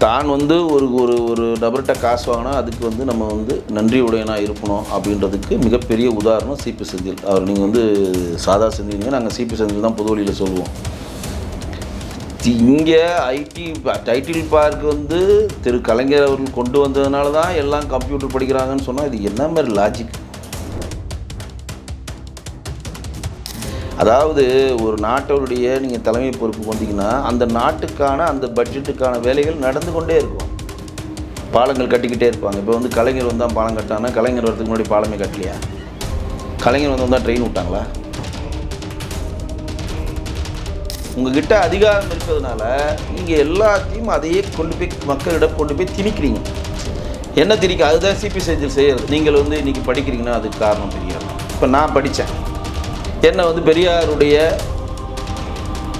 தான் வந்து ஒரு ஒரு ஒரு நபர்கிட்ட காசு வாங்கினா அதுக்கு வந்து நம்ம வந்து நன்றி உடையனாக இருக்கணும் அப்படின்றதுக்கு மிகப்பெரிய உதாரணம் சிபி செந்தில். அவர் நீங்கள் வந்து சாதா செந்தில், நாங்கள் சிபி செந்தில் தான் பொது வழியில் சொல்லுவோம். இங்கே டைட்டில் பார்க் வந்து திரு கலைஞர் அவர்கள் கொண்டு வந்ததுனால தான் எல்லாம் கம்ப்யூட்டர் படிக்கிறாங்கன்னு சொன்னால் இது என்ன மாதிரி லாஜிக்? அதாவது ஒரு நாட்டோடைய நீங்கள் தலைமை பொறுப்பு வந்தீங்கன்னா அந்த நாட்டுக்கான அந்த பட்ஜெட்டுக்கான வேலைகள் நடந்து கொண்டே இருக்கும். பாலங்கள் கட்டிக்கிட்டே இருப்பாங்க. இப்போ வந்து கலைஞர் வந்தால் பாலம் கட்டானா, கலைஞர் வரதுக்கு முன்னாடி பாலமே கட்டலையா? கலைஞர் வந்தால் ட்ரெயின் விட்டாங்களா? உங்ககிட்ட அதிகாரம் இருக்கிறதுனால நீங்கள் எல்லாத்தையும் அதையே கொண்டு போய் மக்களிடம் கொண்டு போய் திணிக்கிறீங்க. என்ன திணிக்க? அதுதான் சிபி செந்தில் செய்கிறது. நீங்கள் வந்து இன்றைக்கி படிக்கிறீங்கன்னா அதுக்கு காரணம் தெரியாது. இப்போ நான் படித்தேன், என்னை வந்து பெரியாருடைய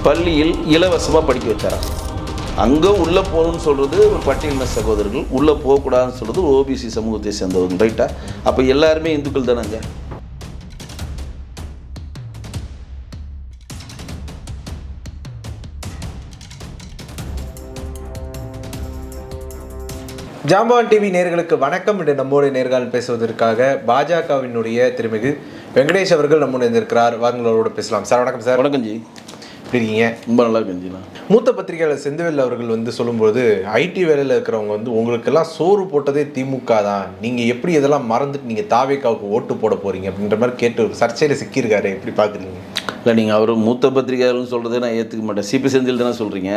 பள்ளியில் இலவசமாக படிக்க வச்சாராம். அங்கே உள்ளே போகணும்னு சொல்கிறது ஒரு பட்டியலின சகோதரர்கள், உள்ளே போகக்கூடாதுன்னு சொல்கிறது ஓபிசி சமூகத்தை சேர்ந்தவங்க, ரைட்டா? அப்போ எல்லாருமே இந்துக்கள் தானேங்க. ஜாம்பவான் டிவி நேயர்களுக்கு வணக்கம். இன்று நம்மோடு நேர்காணல் பேசுவதற்காக பாஜகவினுடைய திருமிகு வெங்கடேஷ் அவர்கள் நம்மோடு இருந்திருக்கிறார். வாங்களோட பேசலாம். சார் வணக்கம். சார் வணக்கம் ஜி. எப்படி இருக்கீங்க? ரொம்ப நல்லா இருக்கேன் ஜி. மூத்த பத்திரிகையாளர் செந்தில் அவர்கள் வந்து சொல்லும்போது ஐடி வேலையில் இருக்கிறவங்க வந்து உங்களுக்கெல்லாம் சோறு போட்டதே திமுக தான், நீங்கள் எப்படி இதெல்லாம் மறந்துட்டு நீங்கள் தாவேக்காவுக்கு ஓட்டு போட போகிறீங்க அப்படின்ற மாதிரி கேட்டு ஒரு சர்ச்சையில் சிக்கியிருக்காரு. எப்படி பார்க்குறீங்க? இல்லை, நீங்கள் அவர் மூத்த பத்திரிகையாளர்னு சொல்கிறதே நான் ஏற்றுக்க மாட்டேன். சிபி செந்தில் தானே சொல்கிறீங்க.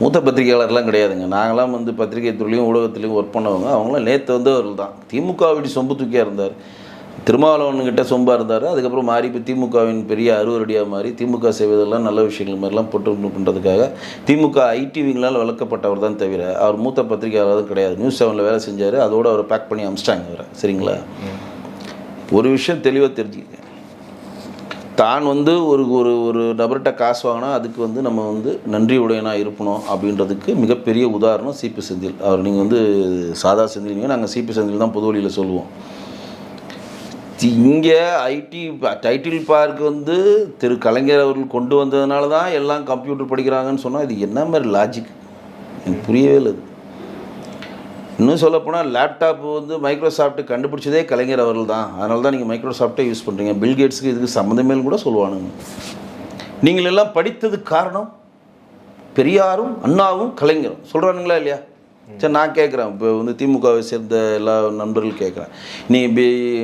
மூத்த பத்திரிகையாளர்லாம் கிடையாதுங்க. நாங்களாம் வந்து பத்திரிகை துறையிலையும் ஊடகத்துலேயும் ஒர்க் பண்ணவங்க. அவங்களாம் நேற்று வந்து அவர்கள் தான் திமுகவிடி சொம்பு தூக்கியாக இருந்தார். திருமாவளவன்கிட்ட சொம்பாக இருந்தார். அதுக்கப்புறம் மாறி இப்போ திமுகவின் பெரிய அறுவரடியாக மாறி திமுக செய்வதெல்லாம் நல்ல விஷயங்கள் மாதிரிலாம் போட்டு பண்ணுறதுக்காக திமுக ஐடிவிங்களால் வளர்க்கப்பட்டவர் தான் தவிர அவர் மூத்த பத்திரிகையாளர் கிடையாது. நியூஸ் 7ல் வேலை செஞ்சார். அதோடு அவரை பேக் பண்ணி அமிச்சிட்டாங்க அவரை. சரிங்களா? ஒரு விஷயம் தெளிவாக தெரிஞ்சுக்க, தான் வந்து ஒரு ஒரு ஒரு நபர்கிட்ட காசு வாங்கினா அதுக்கு வந்து நம்ம வந்து நன்றி உடையனாக இருக்கணும் அப்படின்றதுக்கு மிகப்பெரிய உதாரணம் சிபி செந்தில். அவர் நீங்கள் வந்து சாதா செந்தில், நாங்கள் சிபி செந்தில் தான் பொது வழியில் சொல்லுவோம். இங்கே டைட்டில் பார்க் வந்து திரு கலைஞர் அவர்கள் கொண்டு வந்ததுனால தான் எல்லாம் கம்ப்யூட்டர் படிக்கிறாங்கன்னு சொன்னால் இது என்ன மாதிரி லாஜிக்? எனக்கு புரியவே இல்லை. இன்னும் சொல்லப்போனால் லேப்டாப் வந்து மைக்ரோசாஃப்ட்டு கண்டுபிடிச்சதே கலைஞர் அவர்கள் தான். அதனால தான் நீங்கள் மைக்ரோசாஃப்ட்டே யூஸ் பண்ணுறீங்க. பில்கேட்ஸுக்கு இதுக்கு சம்மந்தமேல் கூட சொல்லுவானுங்க. நீங்கள் எல்லாம் படித்ததுக்கு காரணம் பெரியாரும் அண்ணாவும் கலைஞரும் சொல்கிறானுங்களா இல்லையா? சரி, நான் கேட்குறேன். இப்போ வந்து திமுகவை சேர்ந்த எல்லா நண்பர்கள் கேட்குறேன்.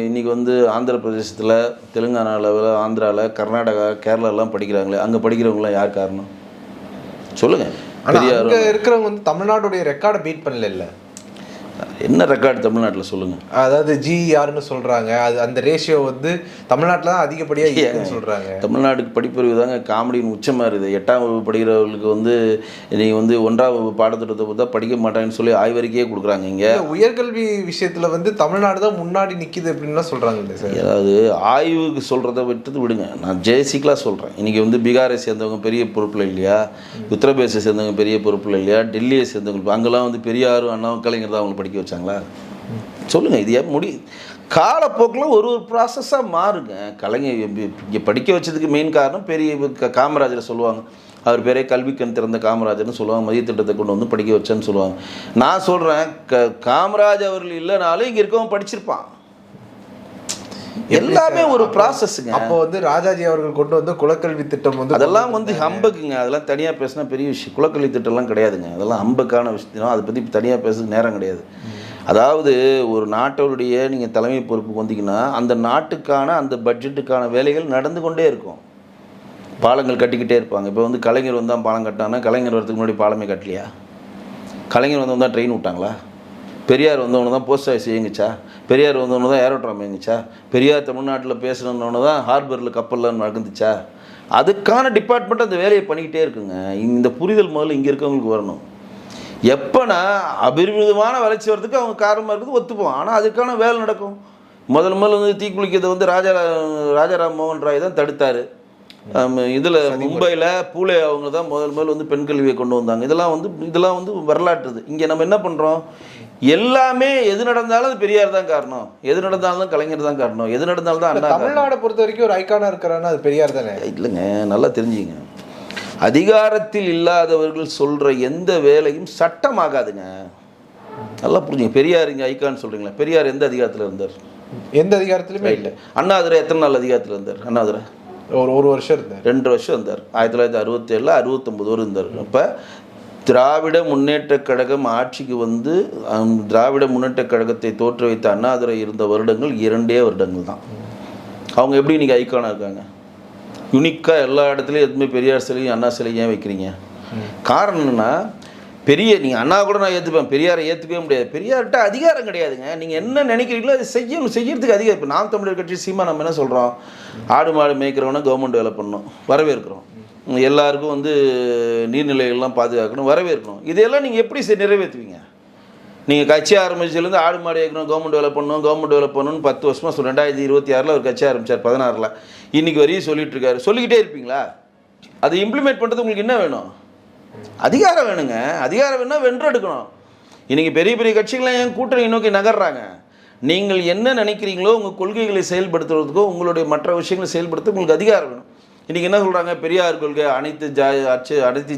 இன்றைக்கி வந்து ஆந்திர பிரதேசத்தில், தெலுங்கானாவில், ஆந்திராவில், கர்நாடகா, கேரளாலாம் படிக்கிறாங்களே, அங்கே படிக்கிறவங்களாம் யார் காரணம் சொல்லுங்கள்? பெரியார் இருக்கிறவங்க வந்து தமிழ்நாட்டுடைய ரெக்கார்டை பீட் பண்ணல. இல்லை, என்ன ரெக்கார்டு தமிழ்நாட்டில் சொல்லுங்கள்? அதாவது ஜிஆர்னு சொல்கிறாங்க. அது அந்த ரேஷியோ வந்து தமிழ்நாட்டில் தான் அதிகப்படியாக இருக்குன்னு சொல்கிறாங்க. தமிழ்நாட்டுக்கு படிப்பறிவு தாங்க காமெடியின் உச்சமாக இருக்குது. 8ஆம் வகுப்பு படிக்கிறவர்களுக்கு வந்து நீங்கள் வந்து 1ஆம் வகுப்பு பாடத்திட்டத்தை பார்த்தா படிக்க மாட்டாங்கன்னு சொல்லி ஆய்வறிக்கையே கொடுக்குறாங்க. இங்கே உயர்கல்வி விஷயத்தில் வந்து தமிழ்நாடு தான் முன்னாடி நிற்கிது அப்படின்லாம் சொல்கிறாங்க சார். அதாவது ஆய்வுக்கு சொல்கிறத விட்டு விடுங்க, நான் ஜெயசிக்கலாக சொல்கிறேன். இன்றைக்கி வந்து பீகாரை சேர்ந்தவங்க பெரிய பொறுப்பில் இல்லையா, உத்தரப்பிரதேசை சேர்ந்தவங்க பெரிய பொறுப்பில் இல்லையா, டெல்லியை சேர்ந்தவங்க, அங்கெல்லாம் வந்து பெரியாரும் அண்ணாவும் கலைஞர் தான் அவங்களை படிக்க வச்சாங்களா? சொல்லுங்கள். இது ஏன் காலப்போக்கில் ஒரு ஒரு ப்ராசஸாக மாறுங்க. கலைஞர் இங்கே படிக்க வச்சதுக்கு மெயின் காரணம் பெரிய காமராஜரை சொல்லுவாங்க. அவர் பேரே கல்விக்கண் திறந்த காமராஜர்னு சொல்லுவாங்க. மதிய திட்டத்தை கொண்டு வந்து படிக்க வச்சேன்னு சொல்லுவாங்க. நான் சொல்கிறேன், காமராஜ் அவர்கள் இல்லைனாலும் இங்கே இருக்கவங்க படிச்சிருப்பான். எல்லாமே ஒரு ப்ராசஸ்ங்க. அப்போ வந்து ராஜாஜி அவர்கள் கொண்டு வந்து குலக்கல்வி திட்டம் வந்து அதெல்லாம் வந்து ஹம்பக்குங்க. அதெல்லாம் தனியாக பேசினா பெரிய விஷயம். குலக்கல்வி திட்டம்லாம் கிடையாதுங்க. அதெல்லாம் ஹம்பக்கான விஷயம். அதை பற்றி தனியாக பேசுறதுக்கு நேரம் கிடையாது. அதாவது ஒரு நாட்டோடைய நீங்கள் தலைமை பொறுப்புக்கு வந்தீங்கன்னா அந்த நாட்டுக்கான அந்த பட்ஜெட்டுக்கான வேலைகள் நடந்து கொண்டே இருக்கும். பாலங்கள் கட்டிக்கிட்டே இருப்பாங்க. இப்போ வந்து கலைஞர் வந்தால் பாலம் கட்டானா, கலைஞர் வரதுக்கு முன்னாடி பாலமே கட்டலையா? கலைஞர் வந்தவங்க தான் ட்ரெயின் விட்டாங்களா? பெரியார் வந்தவொன்னு தான் போஸ்ட் ஆஃபீஸ் இயங்குச்சா? பெரியார் வந்தவொன்னு தான் ஏரோட்ராம் இயங்குச்சா? பெரியார் தமிழ்நாட்டில் பேசணுன்னு தான் ஹார்பரில் கப்பல்லாம் நடந்துச்சா? அதுக்கான டிபார்ட்மெண்ட் அந்த வேலையை பண்ணிக்கிட்டே இருக்குங்க. இந்த புரிதல் முதல்ல இங்கே இருக்கவங்களுக்கு வரணும். எப்போனா அபரிமிதமான வளர்ச்சி வரதுக்கு அவங்க காரணமாக இருக்குது, ஒத்துப்போம். ஆனால் அதுக்கான வேலை நடக்கும். முதல்ல வந்து தீக்குளிக்கிறதை வந்து ராஜாராம் மோகன் ராய் தான் தடுத்தார். இதில் மும்பையில் பூலே அவங்க தான் முதல் வந்து பெண் கல்வியை கொண்டு வந்தாங்க. இதெல்லாம் வந்து வரலாற்றுது. இங்கே நம்ம என்ன பண்ணுறோம்? எல்லாமே எது நடந்தாலும் அது பெரியார் தான் காரணம், எது நடந்தாலும் கலைஞர் தான் காரணம், எது நடந்தாலும் தான் அண்ணா. தமிழ்நாடை பொறுத்த வரைக்கும் ஒரு ஐக்கானாக இருக்கிறான்னா அது பெரியார் தானே? இல்லைங்க, நல்லா தெரிஞ்சுங்க. அதிகாரத்தில் இல்லாதவர்கள் சொல்கிற எந்த வேலையும் சட்டமாகாதுங்க. நல்லா புரிஞ்சுங்க. பெரியார் இங்கே ஐக்கான்னு சொல்கிறீங்களா? பெரியார் எந்த அதிகாரத்தில் இருந்தார்? எந்த அதிகாரத்துலையுமே இல்லை. அண்ணாதுரை எத்தனை நாள் அதிகாரத்தில் இருந்தார்? அண்ணாதுரை ஒரு வருஷம் இருந்தார். 2 வருஷம் இருந்தார். 1967 69 வரை இருந்தார். அப்போ திராவிட முன்னேற்றக் கழகம் ஆட்சிக்கு வந்து திராவிட முன்னேற்றக் கழகத்தை தோற்று வைத்த அண்ணாதுரை இருந்த வருடங்கள் 2 வருடங்கள் தான். அவங்க எப்படி இன்றைக்கி ஐக்கானாக இருக்காங்க? யுனிக்காக எல்லா இடத்துலையும் எதுவுமே பெரியார் சிலையும் அண்ணா சிலையும் ஏன் வைக்கிறீங்க? காரணம் என்னென்னா, நீங்கள் அண்ணா கூட நான் ஏற்றுப்பேன், பெரியாரை ஏற்றுக்கவே முடியாது. பெரியார்கிட்ட அதிகாரம் கிடையாதுங்க. நீங்கள் என்ன நினைக்கிறீங்களோ அதை செய்யறதுக்கு அதிகாரம். இப்போ நாம் தமிழர் கட்சி சீமா நம்ம என்ன சொல்கிறோம்? ஆடு மாடு மேய்க்கிறவனா கவர்மெண்ட் வேலை பண்ணணும், வரவேற்கிறோம். எல்லாருக்கும் வந்து நீர்நிலைகள்லாம் பாதுகாக்கணும், வரவேற்கணும். இதையெல்லாம் நீங்கள் எப்படி நிறைவேற்றுவீங்க? நீங்கள் கட்சி ஆரம்பிச்சதுலேருந்து ஆடு மாடு ஏற்கணும், கவர்மெண்ட் வேலை பண்ணணும்னு 10 வருஷமாக 2026 ஒரு கட்சி ஆரம்பித்தார், 16 இன்றைக்கி வரையும் சொல்லிட்டு இருக்காரு. சொல்லிக்கிட்டே இருப்பீங்களா? அதை இம்ப்ளிமெண்ட் பண்ணுறது உங்களுக்கு என்ன வேணும்? அதிகாரம் வேணுங்க. அதிகாரம் வேணும்னா வென்றெடுக்கணும். இன்றைக்கி பெரிய பெரிய கட்சிகள்லாம் ஏன் கூட்டணி நோக்கி நகர்றாங்க? நீங்கள் என்ன நினைக்கிறீங்களோ உங்கள் கொள்கைகளை செயல்படுத்துறதுக்கோ உங்களுடைய மற்ற விஷயங்களை செயல்படுத்த உங்களுக்கு அதிகாரம் வேணும். இன்றைக்கி என்ன சொல்கிறாங்க? பெரியார் கொள்கை அனைத்து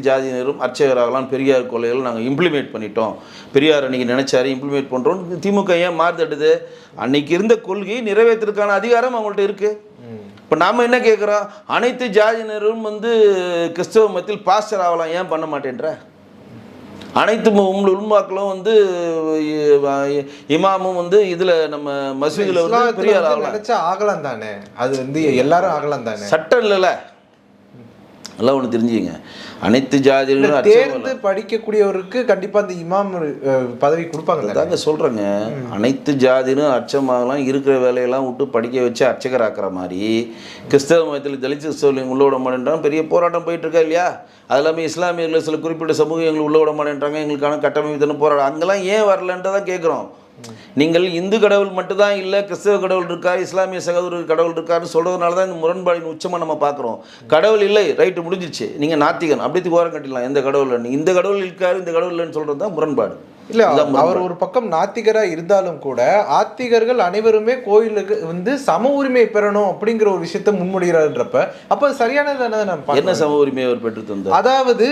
ஜாதியினரும் அர்ச்சகராகலாம், பெரியார் கொள்கைகள் நாங்கள் இம்ப்ளிமெண்ட் பண்ணிட்டோம், பெரியார் அன்றைக்கி நினைச்சாரு இம்ப்ளிமெண்ட் பண்ணுறோம். திமுக ஏன் மாறுதட்டுது? அன்றைக்கி இருந்த கொள்கையை நிறைவேற்றுறதுக்கான அதிகாரம் அவங்கள்ட்ட இருக்குது. இப்போ நாம் என்ன கேட்குறோம்? அனைத்து ஜாதியினரும் வந்து கிறிஸ்தவ மதத்தில் பாஸ்டர் ஆகலாம், ஏன் பண்ண மாட்டேன்ற? அனைத்து உள்மாக்களும் வந்து இமாமும் வந்து இதில் நம்ம மசூதியில் வந்து பெரியார் ஆகலாம் தானே? அது வந்து எல்லாரும் ஆகலாம் தானே? சட்டம் இல்லைல்ல. எல்லாம் ஒன்று தெரிஞ்சுங்க. அனைத்து ஜாதியிலும் தேர்ந்து படிக்கக்கூடியவருக்கு கண்டிப்பாக அந்த இமாம் பதவி கொடுப்பாங்க தாங்க சொல்கிறேங்க. அனைத்து ஜாதியிலும் அச்சமாகலாம், இருக்கிற வேலையெல்லாம் விட்டு படிக்க வச்சு அர்ச்சகராக்கிற மாதிரி கிறிஸ்தவ மதத்தில் தலித் கிறிஸ்தவர்கள் உள்ள விட மாட்டேன்றாங்க. பெரிய போராட்டம் போயிட்டுருக்கா இல்லையா? அது இல்லாமல் இஸ்லாமியர்கள் சில குறிப்பிட்ட சமூகம் எங்களை உள்ள விட மாட்டேன்றாங்க, எங்களுக்கான கட்டமைப்பு தானே போராட்டம். அங்கெல்லாம் ஏன் வரலன்ட்டு தான் கேட்குறோம். நீங்கள் இந்து கடவுள் மட்டும்தான் இல்லை, கிறிஸ்தவ கடவுள் இருக்கா, இஸ்லாமிய சகோதரர் கடவுள் இருக்காருன்னு சொல்கிறதுனால தான் இந்த முரண்பாடின் உச்சமாக நம்ம பார்க்குறோம். கடவுள் இல்லை, ரைட்டு முடிஞ்சிச்சு, நீங்கள் நாத்திகன் அப்படி ஓரம் கட்டிடலாம். எந்த கடவுள் இந்த கடவுள் இருக்காரு, இந்த கடவுள் இல்லைன்னு சொல்கிறது தான் முரண்பாடு. இல்லை, அவர் ஒரு பக்கம் நாத்திகராக இருந்தாலும் கூட ஆத்திகர்கள் அனைவருமே கோயிலுக்கு வந்து சம உரிமை பெறணும் அப்படிங்கிற ஒரு விஷயத்த முன்மொழிகிறாருன்றப்ப அப்போ சரியானது என்ன சம உரிமை அவர் பெற்று தந்தார்? அதாவது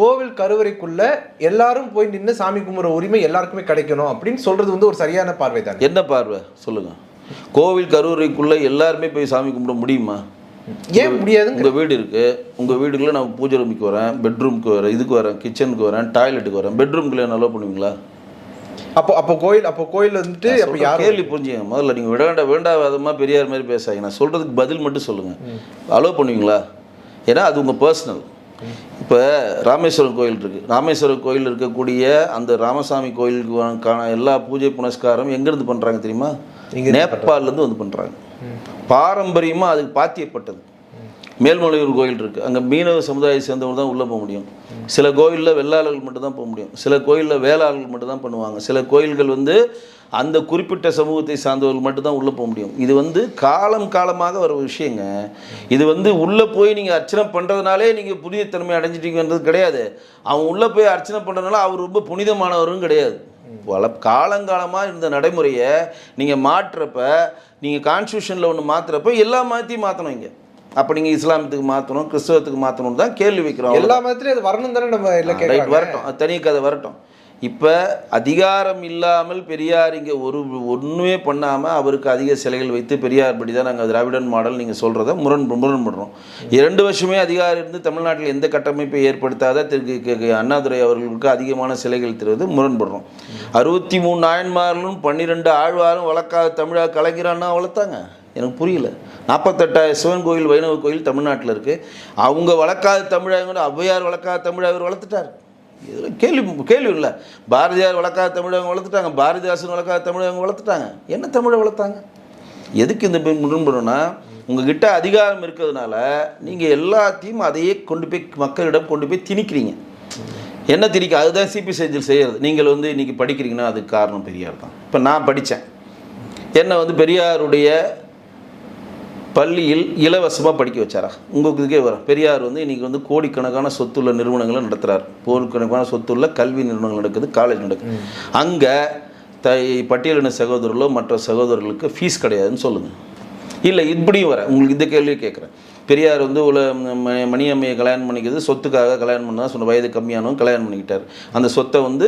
கோவில் கருவறைக்குள்ள எல்லாரும் போய் நின்று சாமி கும்பிட்ற உரிமை எல்லாருக்குமே கிடைக்கணும் அப்படின்னு சொல்றது வந்து ஒரு சரியான பார்வை தான். என்ன பார்வை சொல்லுங்க? கோவில் கருவறைக்குள்ள எல்லாருமே போய் சாமி கும்பிட முடியுமா? ஏன் முடியாது? உங்கள் வீடு இருக்குது, உங்கள் வீடுக்குள்ளே நான் பூஜை ரூமுக்கு வரேன், பெட்ரூமுக்கு வரேன், இதுக்கு வரேன், கிச்சனுக்கு வரேன், டாய்லெட்டுக்கு வரேன், பெட்ரூம்குள்ளே என்ன அலோவ் பண்ணுவீங்களா? அப்போ கோயில் வந்துட்டு அப்போ யார் கேள்வி புரிஞ்சுங்க. முதல்ல நீங்கள் வேண்டாதமாக பெரியார் மாதிரி பேசாங்க. நான் சொல்கிறதுக்கு பதில் மட்டும் சொல்லுங்கள். அலோவ் பண்ணுவீங்களா? ஏன்னா அது உங்கள் பர்சனல். இப்போ ராமேஸ்வரம் கோயில் இருக்குது. ராமேஸ்வரம் கோயில் இருக்கக்கூடிய அந்த ராமசாமி கோயிலுக்கான எல்லா பூஜை புனஸ்காரம் எங்கேருந்து பண்ணுறாங்க தெரியுமா? நேபாளிலேருந்து வந்து பண்ணுறாங்க. பாரம்பரியமாக அதுக்கு பாத்தியப்பட்டது. மேல்மலையூர் கோயில் இருக்குது, அங்கே மீனவ சமுதாயத்தை சேர்ந்தவங்க தான் உள்ளே போக முடியும். சில கோயிலில் வெள்ளாளர்கள் மட்டும்தான் போக முடியும், சில கோயிலில் வேளாளர்கள் மட்டும்தான் பண்ணுவாங்க, சில கோயில்கள் வந்து அந்த குறிப்பிட்ட சமூகத்தை சார்ந்தவர்கள் மட்டும்தான் உள்ளே போக முடியும். இது வந்து காலமாக வர விஷயங்க. இது வந்து உள்ளே போய் நீங்கள் அர்ச்சனை பண்ணுறதுனாலே நீங்கள் புனிதத்தன்மை அடைஞ்சிட்டீங்கன்றது கிடையாது. அவன் உள்ளே போய் அர்ச்சனை பண்ணுறதுனால அவர் ரொம்ப புனிதமானவரும் கிடையாது. காலங்காலமாக இருந்த நடைமுறையை நீங்கள் மாற்றுறப்ப, நீங்கள் கான்ஸ்டியூஷனில் ஒன்று மாற்றுறப்ப எல்லா மதத்தையும் மாற்றணும். இங்கே அப்போ நீங்கள் இஸ்லாமத்துக்கு மாற்றணும், கிறிஸ்தவத்துக்கு மாற்றணும் தான் கேள்வி வைக்கிறோம். எல்லா மதத்துலையும் அது வரணும் தானே? நம்ம இல்லை ரைட், வரட்டும், அது தனி கதை வரட்டும். இப்போ அதிகாரம் இல்லாமல் பெரியார் இங்கே ஒன்றுமே பண்ணாமல் அவருக்கு அதிக சிலைகள் வைத்து பெரியார் படி தான் நாங்கள் திராவிடன் மாடல் நீங்கள் சொல்கிறத முரண்படுறோம். 2 வருஷமே அதிகாரம் இருந்து தமிழ்நாட்டில் எந்த கட்டமைப்பை ஏற்படுத்தாத அண்ணாதுரை அவர்களுக்கு அதிகமான சிலைகள் தருவது முரண்படுறோம். 63 நாயன்மார்களும் 12 ஆழ்வாரும் வளர்க்காத தமிழாக கலைஞரான்னா வளர்த்தாங்க. எனக்கு புரியல. 48,000 சிவன் கோயில் வைணவ கோயில் தமிழ்நாட்டில் இருக்குது. அவங்க வளர்க்காத தமிழாக ஔவையார் வளர்க்காத தமிழாக அவர் வளர்த்துட்டார். இதில் கேள்வி இல்லை. பாரதியார் வளர்க்காத தமிழக வளர்த்துட்டாங்க, பாரதிதாசன் வளர்க்காத தமிழக வளர்த்துட்டாங்க. என்ன தமிழை வளர்த்தாங்க? எதுக்கு இந்த முரண்படும்னா, உங்ககிட்ட அதிகாரம் இருக்கிறதுனால நீங்கள் எல்லாத்தையும் அதையே மக்களிடம் கொண்டு போய் திணிக்கிறீங்க. என்ன திணிக்க? அதுதான் சிபி செஞ்சில் செய்கிறது. நீங்கள் வந்து இன்றைக்கி படிக்கிறீங்கன்னா அதுக்கு காரணம் பெரியார் தான். இப்போ நான் படித்தேன், என்னை வந்து பெரியாருடைய பள்ளியில் இலவசமாக படிக்க வச்சாரா? உங்களுக்கு இதுக்கே வரும். பெரியார் வந்து இன்றைக்கி வந்து கோடிக்கணக்கான சொத்துள்ள நிறுவனங்களை நடத்துகிறார். கோடிக்கணக்கான சொத்துள்ள கல்வி நிறுவனங்கள் நடக்குது, காலேஜ் நடக்குது. அங்கே பட்டியலின சகோதரர்களோ மற்ற சகோதரர்களுக்கு ஃபீஸ் கிடையாதுன்னு சொல்லுங்கள். இல்லை இப்படியும் வர உங்களுக்கு இந்த கேள்வியை கேட்குறேன். பெரியார் வந்து மணியம்மையை கல்யாணம் பண்ணிக்கிறது சொத்துக்காக கல்யாணம் பண்ணா சொன்ன வயது கம்மியானவங்க கல்யாணம் பண்ணிக்கிட்டார். அந்த சொத்தை வந்து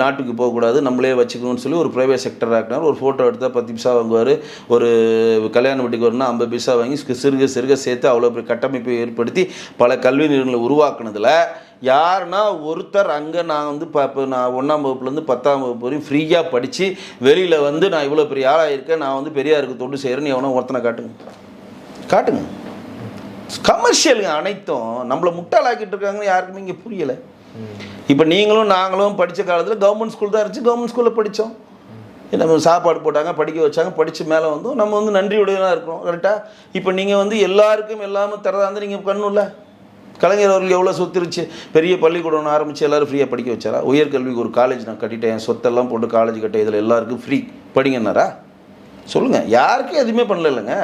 நாட்டுக்கு போகக்கூடாது, நம்மளே வச்சுக்கணும்னு சொல்லி ஒரு ப்ரைவேட் செக்டர் ஆக்கினார். ஒரு ஃபோட்டோ எடுத்தால் 10 பைசா வாங்குவார், ஒரு கல்யாண வீட்டுக்கு வரணும்னா 50 பைசா வாங்கி சிறுக சேர்த்து அவ்வளோ பெரிய கட்டமைப்பை ஏற்படுத்தி பல கல்வி நிறுவனங்களை உருவாக்குனதில் யாருன்னா ஒருத்தர் அங்கே நான் வந்து இப்போ நான் 1ஆம் வகுப்புலேருந்து 10ஆம் வகுப்பு வரையும் ஃப்ரீயாக படித்து வெளியில் வந்து நான் இவ்வளோ பெரிய ஆளாக இருக்கேன், நான் வந்து பெரியாருக்கு தொண்டு செய்கிறேன்னு எவனோ ஒருத்தனை காட்டுங்க. கமர்ஷியலுங்க அனைத்தும் நம்மளை முட்டாளாக்கிட்டு இருக்காங்கன்னு யாருக்குமே இங்கே புரியலை. இப்போ நீங்களும் நாங்களும் படித்த காலத்தில் கவர்மெண்ட் ஸ்கூல் தான் இருந்துச்சு, கவர்மெண்ட் ஸ்கூலில் படித்தோம். நம்ம சாப்பாடு போட்டாங்க, படிக்க வச்சாங்க, படித்து மேலே வந்தோம். நம்ம வந்து நன்றியுடையதாக இருக்கிறோம், கரெக்டாக? இப்போ நீங்கள் வந்து எல்லாருக்கும் எல்லாமே தரதா இருந்தால் நீங்கள் கண்ணும்ல. கலைஞர் அவர்கள் எவ்வளோ சொத்து இருந்துச்சு, பெரிய பள்ளிக்கூடம் ஆரம்பித்து எல்லோரும் ஃப்ரீயாக படிக்க வச்சாரா? உயர்கல்விக்கு ஒரு காலேஜ் நான் கட்டிட்டேன், என் சொத்தெல்லாம் போட்டு காலேஜ் கட்ட, இதில் எல்லாருக்கும் ஃப்ரீ படிங்கன்னாரா? சொல்லுங்கள், யாருக்கும் எதுவுமே பண்ணல இல்லைங்க.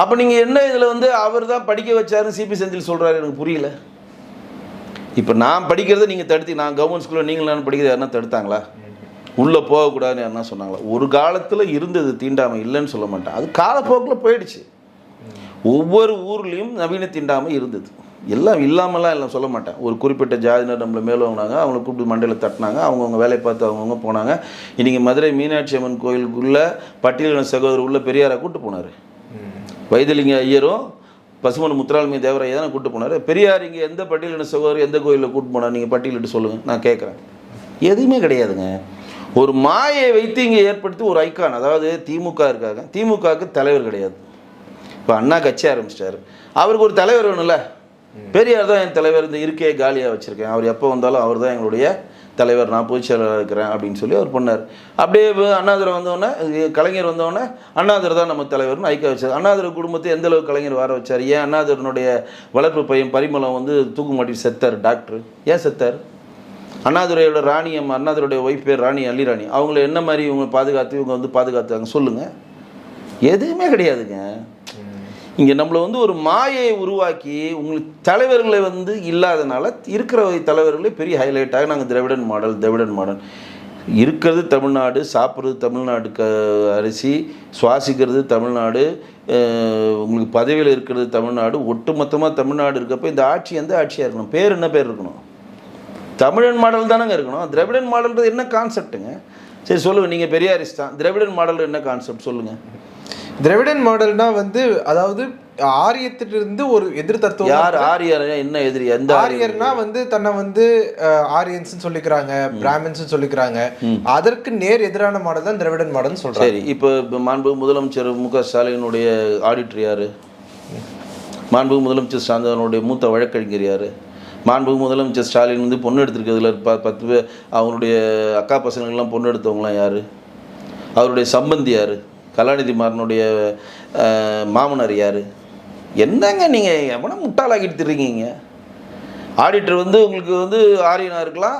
அப்போ நீங்கள் என்ன இதில் வந்து அவர் தான் படிக்க வச்சாருன்னு சிபி செந்தில் சொல்கிறாரு, எனக்கு புரியல. இப்போ நான் படிக்கிறத நீங்கள் தடுத்து, நான் கவர்மெண்ட் ஸ்கூலில் நீங்களும் படிக்கிறது யாருன்னா தடுத்தாங்களா? உள்ளே போகக்கூடாதுன்னு யாருன்னா சொன்னாங்களா? ஒரு காலத்தில் இருந்தது தீண்டாமை, இல்லைன்னு சொல்ல மாட்டேன். அது காலப்போக்கில் போயிடுச்சு. ஒவ்வொரு ஊர்லேயும் நவீன தீண்டாமை இருந்தது, எல்லாம் இல்லாமலாம் எல்லாம் சொல்ல மாட்டேன். ஒரு குறிப்பிட்ட ஜாதியினர் நம்மளை மேலே வாங்கினாங்க, அவங்கள கூப்பிட்டு மண்டையில் தட்டினாங்க, அவங்கவுங்க வேலையை பார்த்து அவங்கவுங்க போனாங்க. இன்றைக்கி மதுரை மீனாட்சி அம்மன் கோயிலுக்குள்ளே பட்டியலின சகோதரர் உள்ள பெரியாரை கூப்பிட்டு போனார். வைத்திலிங்க ஐயரும் பசுமன் முத்துராமலிங்க தேவரையா தான் கூப்பிட்டு போனார். பெரியார் இங்கே எந்த பட்டியலின சகோதரர் எந்த கோயிலில் கூப்பிட்டு போனார்? நீங்கள் பட்டியலிட்டு சொல்லுங்கள், நான் கேட்குறேன். எதுவுமே கிடையாதுங்க. ஒரு மாயை வைத்து இங்கே ஏற்படுத்தி ஒரு ஐக்கான், அதாவது திமுக இருக்காங்க, திமுகவுக்கு தலைவர் கிடையாது. இப்போ அண்ணா கட்சி ஆரம்பிச்சிட்டாரு, அவருக்கு ஒரு தலைவர் வேணும்ல. பெரியார் தான் என் தலைவர், இந்த இருக்கையை காலியாக வச்சுருக்கேன், அவர் எப்போ வந்தாலும் அவர் தான் எங்களுடைய தலைவர், நான் பொதுச் செயலாளராக இருக்கிறேன் அப்படின்னு சொல்லி அவர் பண்ணார். அப்படியே அண்ணாதுரை வந்தோடனே, கலைஞர் வந்தோடனே அண்ணாதுரை தான் நம்ம தலைவர்னு ஐக்கிய வச்சார். அண்ணாதுரை குடும்பத்தை எந்த அளவுக்கு கலைஞர் வர வச்சார்? ஏன் அண்ணாதுரனுடைய வளர்ப்பு பையன் பரிமளம் வந்து தூக்கு மாட்டி செத்தார், டாக்டர். ஏன் செத்தார்? அண்ணாதுரையோட ராணி அம்மா, அண்ணாதுரையோட ஒய்ஃப் பேர் ராணி, அல்லி ராணி, அவங்கள என்ன மாதிரி இவங்க பாதுகாத்து இவங்க வந்து பாதுகாத்தாங்க சொல்லுங்கள்? எதுவுமே கிடையாதுங்க. இங்கே நம்மளை வந்து ஒரு மாயை உருவாக்கி உங்களுக்கு தலைவர்களை வந்து இல்லாதனால இருக்கிற தலைவர்களே பெரிய ஹைலைட்டாக நாங்கள் திராவிடன் மாடல் இருக்கிறது தமிழ்நாடு, சாப்பிட்றது தமிழ்நாடு அரிசி, சுவாசிக்கிறது தமிழ்நாடு, உங்களுக்கு பதவியில் இருக்கிறது தமிழ்நாடு, ஒட்டுமொத்தமாக தமிழ்நாடு இருக்கப்போ இந்த ஆட்சி எந்த ஆட்சியாக இருக்கணும்? பேர் என்ன பேர் இருக்கணும்? தமிழன் மாடல் தானேங்க இருக்கணும். திராவிடன் மாடல்ன்றது என்ன கான்செப்ட்டுங்க? சரி சொல்லுங்கள், நீங்கள் பெரியாரிஸ்ட் தான், திராவிடன் மாடல் என்ன கான்செப்ட் சொல்லுங்கள்? திராவிடன் மாடல்னா வந்து அதாவது ஆரியத்திலிருந்து ஒரு எதிர் தத்துவம். யார் ஆரியர்? என்ன எதிரி? எந்த ஆரியர்னா வந்து தன்னை வந்து ஆரியன்ஸ் சொல்லிக்கிறாங்க, பிராமின்ஸ் சொல்லிக்கிறாங்க. அதற்கு நேர் எதிரான மாடல் தான் திராவிடன் மாடல் சொல்றாங்க. சரி, இப்போ மாண்பு முதலமைச்சர் மு.க. ஸ்டாலினுடைய ஆடிட்டர் யாரு? மாண்பு முதலமைச்சர் ஸ்டாலினுடைய மூத்த வழக்கறிஞர் யாரு? மாண்பு முதலமைச்சர் ஸ்டாலின் வந்து பொண்ணு எடுத்திருக்கிறதுல 10 பேர் அவங்களுடைய அக்கா பசங்களுக்கெல்லாம் பொண்ணு எடுத்தவங்களாம் யார்? அவருடைய சம்பந்தி யார்? கலாநிதி மாறனுடைய மாமனார் யார்? என்னங்க நீங்கள் எவனை முட்டாளாக்கிட்டு இருக்கீங்க? ஆடிட்டர் வந்து உங்களுக்கு வந்து ஆரியனாக இருக்கலாம்,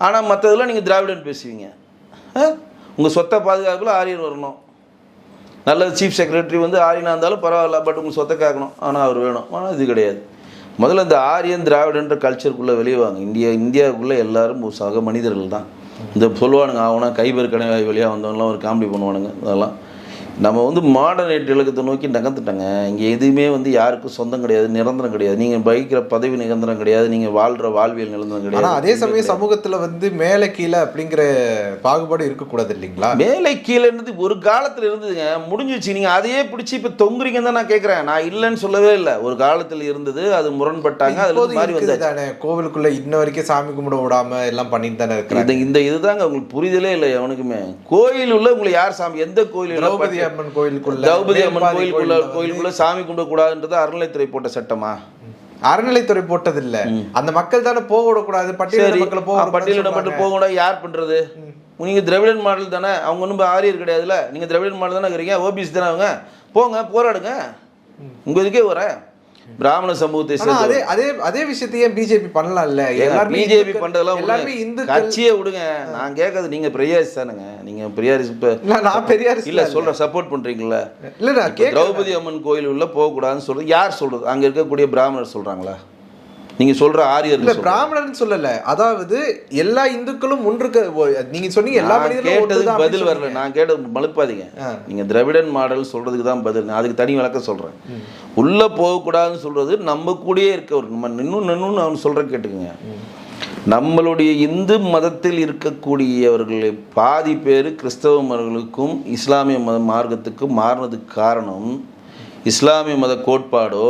ஆனால் மற்றதெல்லாம் நீங்கள் திராவிடன் பேசுவீங்க. உங்கள் சொத்தை பாதுகாப்பில் ஆரியன் வரணும். நல்லது, சீஃப் செக்ரட்டரி வந்து ஆரியனாக இருந்தாலும் பரவாயில்ல, பட் உங்கள் சொத்தை காக்கணும், ஆனால் அவர் வேணும். ஆனால் இது கிடையாது. முதல்ல இந்த ஆரியன் திராவிடன்ற கல்ச்சருக்குள்ளே வெளியே வாங்க. இந்தியாவுக்குள்ளே எல்லாரும் சக மனிதர்கள் தான். இந்த சொல்லுவானுங்க ஆகுனா கைபர் கணவாய் வழியாக வந்தவங்களாம் ஒரு காமெடி பண்ணுவானுங்க. அதெல்லாம் நம்ம வந்து மாடர்னேட் இலக்கத்தை நோக்கி நகர்ந்துட்டாங்க. இங்கே எதுவுமே வந்து யாருக்கும் சொந்தம் கிடையாது, நிரந்தரம் கிடையாது. நீங்கள் வகிக்கிற பதவி நிரந்தரம் கிடையாது, நீங்கள் வாழ்கிற வாழ்வியல் நிரந்தரம் கிடையாது. அதே சமயம் சமூகத்தில் வந்து மேலே கீழே அப்படிங்கிற பாகுபாடு இருக்கக்கூடாது இல்லைங்களா? மேலே கீழேன்றது ஒரு காலத்தில் இருந்ததுங்க, முடிஞ்சிச்சு. நீங்கள் அதையே பிடிச்சி இப்போ தொங்குறீங்கன்னு தான் நான் கேட்குறேன். நான் இல்லைன்னு சொல்லவே இல்லை. ஒரு காலத்தில் இருந்தது, அது முரண்பட்டாங்க, அது மாதிரி வந்து தானே கோவிலுக்குள்ளே இன்ன வரைக்கும் சாமி கும்பிட விடாம எல்லாம் பண்ணிட்டு தானே இருக்கிறாங்க. இந்த இதுதாங்க உங்களுக்கு புரிதலே இல்லை எவனுக்குமே. கோயில் உள்ள உங்களை யார் சாமி, எந்த கோயில்? திரௌபதி அம்மன் கோயிலுக்குள்ள, திரௌபதி அம்மன் கோயிலுக்குள்ள சாமி கும்பிட கூடாதுன்றது அறநிலைத்துறை போட்ட சட்டமா? அறநிலைத்துறை போட்டது இல்ல, அந்த மக்கள் தானே போக விடக்கூடாது, பட்டியலிட மட்டும் போக கூடாது. யார் பண்றது? நீங்க திராவிடன் மாடல் தானே, அவங்க ஒன்றும் ஆரியர் கிடையாதுல்ல. நீங்க திராவிடன் மாடல் தானே இருக்கிறீங்க, ஓபிசி தானே அவங்க. போங்க போராடுங்க, உங்க இதுக்கே வர பிராமண சமூகத்தை சேர்ந்து அதே விஷயத்தையே பிஜேபி பண்ணலாம் இல்ல? பிஜேபி பண்றதெல்லாம் எல்லாருமே இந்த கட்சியே விடுங்க. நான் கேட்கறது நீங்க பெரியாரிஸ் தானுங்க. நீங்க பெரியாரிஸ் நான் பெரியாரிஸ் இல்ல சொல்ற சப்போர்ட் பண்றீங்களா? இல்ல திரௌபதி அம்மன் கோயில் உள்ள போக கூடாதுன்னு சொல்றது யார் சொல்றது? அங்க இருக்கக்கூடிய பிராமணர் சொல்றாங்களா? நீங்கள் சொல்கிற ஆரியர்கள் பிராமணன் சொல்லல, அதாவது எல்லா இந்துக்களும் ஒன்றுக்கு நீங்க சொன்னீங்க எல்லா கேட்டதுக்கு பதில் வரல. நான் கேட்டது மழுப்பாதீங்க. நீங்கள் திராவிடன் மாடல் சொல்கிறதுக்கு தான் பதில். நான் அதுக்கு தனி விளக்கம் சொல்கிறேன். உள்ளே போகக்கூடாதுன்னு சொல்கிறது நம்ம கூடயே இருக்கவர். நம்ம நின்னு அவன் சொல்கிற கேட்டுக்குங்க. நம்மளுடைய இந்து மதத்தில் இருக்கக்கூடியவர்களை பாதி பேர் கிறிஸ்தவ மதங்களுக்கும் இஸ்லாமிய மத மார்க்கத்துக்கும் மாறினதுக்கு காரணம் இஸ்லாமிய மத கோட்பாடோ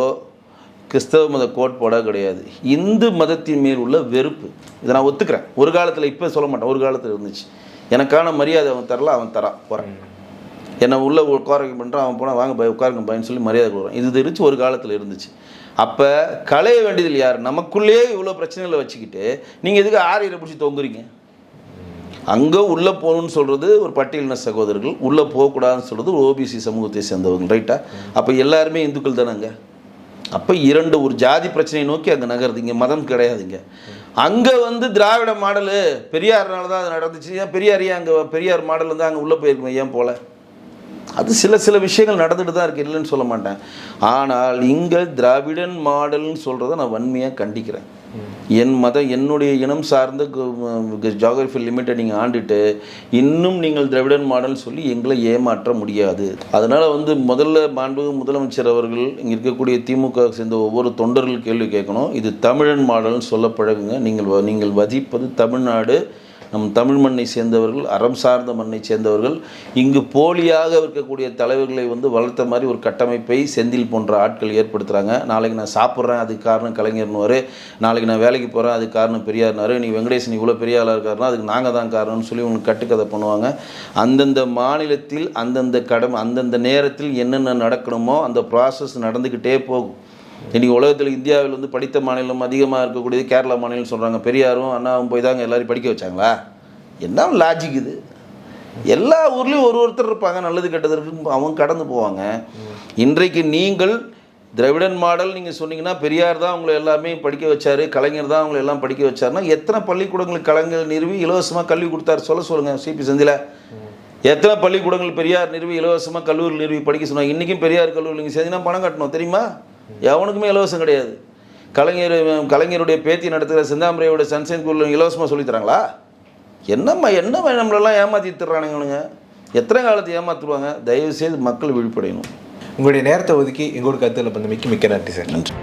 கிறிஸ்தவ மத கோட்பாடோ கிடையாது. இந்து மதத்தின் மேல் உள்ள வெறுப்பு. இதை நான் ஒத்துக்கிறேன். ஒரு காலத்தில், இப்போ சொல்ல மாட்டேன், ஒரு காலத்தில் இருந்துச்சு. எனக்கான மரியாதை அவன் தரல, அவன் தரான் போகிறேன். என்னை உள்ள உட்கார பண்ணுறான், அவன் போனால் வாங்க பய உட்காருங்க பயன்னு சொல்லி மரியாதை கொடுக்குறான். இது இருந்துச்சு, ஒரு காலத்தில் இருந்துச்சு. அப்போ களைய வேண்டியதில் யார்? நமக்குள்ளேயே இவ்வளோ பிரச்சனைகளை வச்சுக்கிட்டு நீங்கள் எதுக்கு ஆரியரை பிடிச்சி தொங்குறீங்க? அங்கே உள்ளே போகணுன்னு சொல்கிறது ஒரு பட்டியலின சகோதரர்கள், உள்ளே போகக்கூடாதுன்னு சொல்கிறது ஒரு ஓபிசி சமூகத்தை சேர்ந்தவங்க, ரைட்டா? அப்போ எல்லாருமே இந்துக்கள் தானேங்க. அப்போ ஒரு ஜாதி பிரச்சனையை நோக்கி அங்கே நகருது. இங்கே மதம் கிடையாதுங்க. அங்கே திராவிட மாடலு பெரியார்னால தான் அது நடந்துச்சு. ஏன் பெரியார் அங்கே பெரியார் மாடல் அங்கே உள்ளே போயிருக்கணும், ஏன் போல? அது சில விஷயங்கள் நடந்துட்டு தான் இருக்குது, இல்லைன்னு சொல்ல மாட்டேன். ஆனால் இங்கே திராவிடன் மாடல்னு சொல்கிறத நான் வன்மையாக கண்டிக்கிறேன். என்னுடைய இனம் சார்ந்த ஜியோகிராஃபி லிமிட்டை நீங்கள் ஆண்டுட்டு இன்னும் நீங்கள் திராவிடன் மாடல் சொல்லி எங்களை ஏமாற்ற முடியாது. அதனால் முதல்ல மாண்புமிகு முதலமைச்சர் அவர்கள் இங்கே இருக்கக்கூடிய திமுக சேர்ந்த ஒவ்வொரு தொண்டர்கள் கேள்வி கேட்கணும். இது தமிழன் மாடல்னு சொல்ல பழகுங்க. நீங்கள் வதிப்பது தமிழ்நாடு, நம் தமிழ் மண்ணை சேர்ந்தவர்கள், அறம் சார்ந்த மண்ணை சேர்ந்தவர்கள். இங்கு போலியாக இருக்கக்கூடிய தலைவர்களை வளர்த்த மாதிரி ஒரு கட்டமைப்பை செந்தில் போன்ற ஆட்கள் ஏற்படுத்துகிறாங்க. நாளைக்கு நான் சாப்பிட்றேன் அதுக்கு காரணம் கலைஞர்னுவார், நாளைக்கு நான் வேலைக்கு போகிறேன் அதுக்கு காரணம் பெரியார்னாரு, நீ வெங்கடேசன் இவ்வளோ பெரிய ஆளாக இருக்காருன்னா அதுக்கு நாங்கள் தான் காரணம்னு சொல்லி உங்களுக்கு கட்டுக்கதை பண்ணுவாங்க. அந்தந்த மாநிலத்தில் அந்தந்த நேரத்தில் என்னென்ன நடக்கணுமோ அந்த ப்ராசஸ் நடந்துக்கிட்டே போகும். இன்றைக்கி உலகத்தில் இந்தியாவில் படித்த மாநிலம் அதிகமாக இருக்கக்கூடியது கேரளா மாநிலம்னு சொல்கிறாங்க. பெரியாரும் அண்ணாவும் போய் தாங்க எல்லாரையும் படிக்க வச்சாங்களா? என்ன லாஜிக் இது? எல்லா ஊர்லேயும் ஒருத்தர் இருப்பாங்க, நல்லது கெட்டதற்கு அவங்க கடந்து போவாங்க. இன்றைக்கு நீங்கள் திராவிடன் மாடல் நீங்கள் சொன்னீங்கன்னா பெரியார் தான் உங்களை எல்லாமே படிக்க வச்சார், கலைஞர் தான் உங்களை எல்லாம் படிக்க வச்சாருன்னா எத்தனை பள்ளிக்கூடங்களுக்கு கலைஞர் நிறுவி இலவசமாக கல்வி கொடுத்தாரு சொல்லுங்கள். சிபி செந்தில் எத்தனை பள்ளிக்கூடங்கள் பெரியார் நிறுவி இலவசமாக கல்லூரி நிறுவி படிக்க சொன்னாங்க. இன்றைக்கும் பெரியார் கல்லூரி நீங்கள் சேர்ந்தீங்கன்னா பணம் கட்டணும், தெரியுமா? எவனுக்குமே இலவசம் கிடையாது. கலைஞருடைய பேத்தி நடத்துகிற செந்தாமரையோட சன்சைன் ஸ்கூலில் இலவசமாக சொல்லித்தராங்களா? என்ன நம்மளெல்லாம் ஏமாற்றி தர்றானுங்க. எத்தனை காலத்தை ஏமாற்றுவாங்க? தயவுசெய்து மக்கள் விழிப்படையணும். உங்களுடைய நேரத்தை ஒதுக்கி எங்களோட கருத்தில் மிக்க நன்றி சார். நன்றி.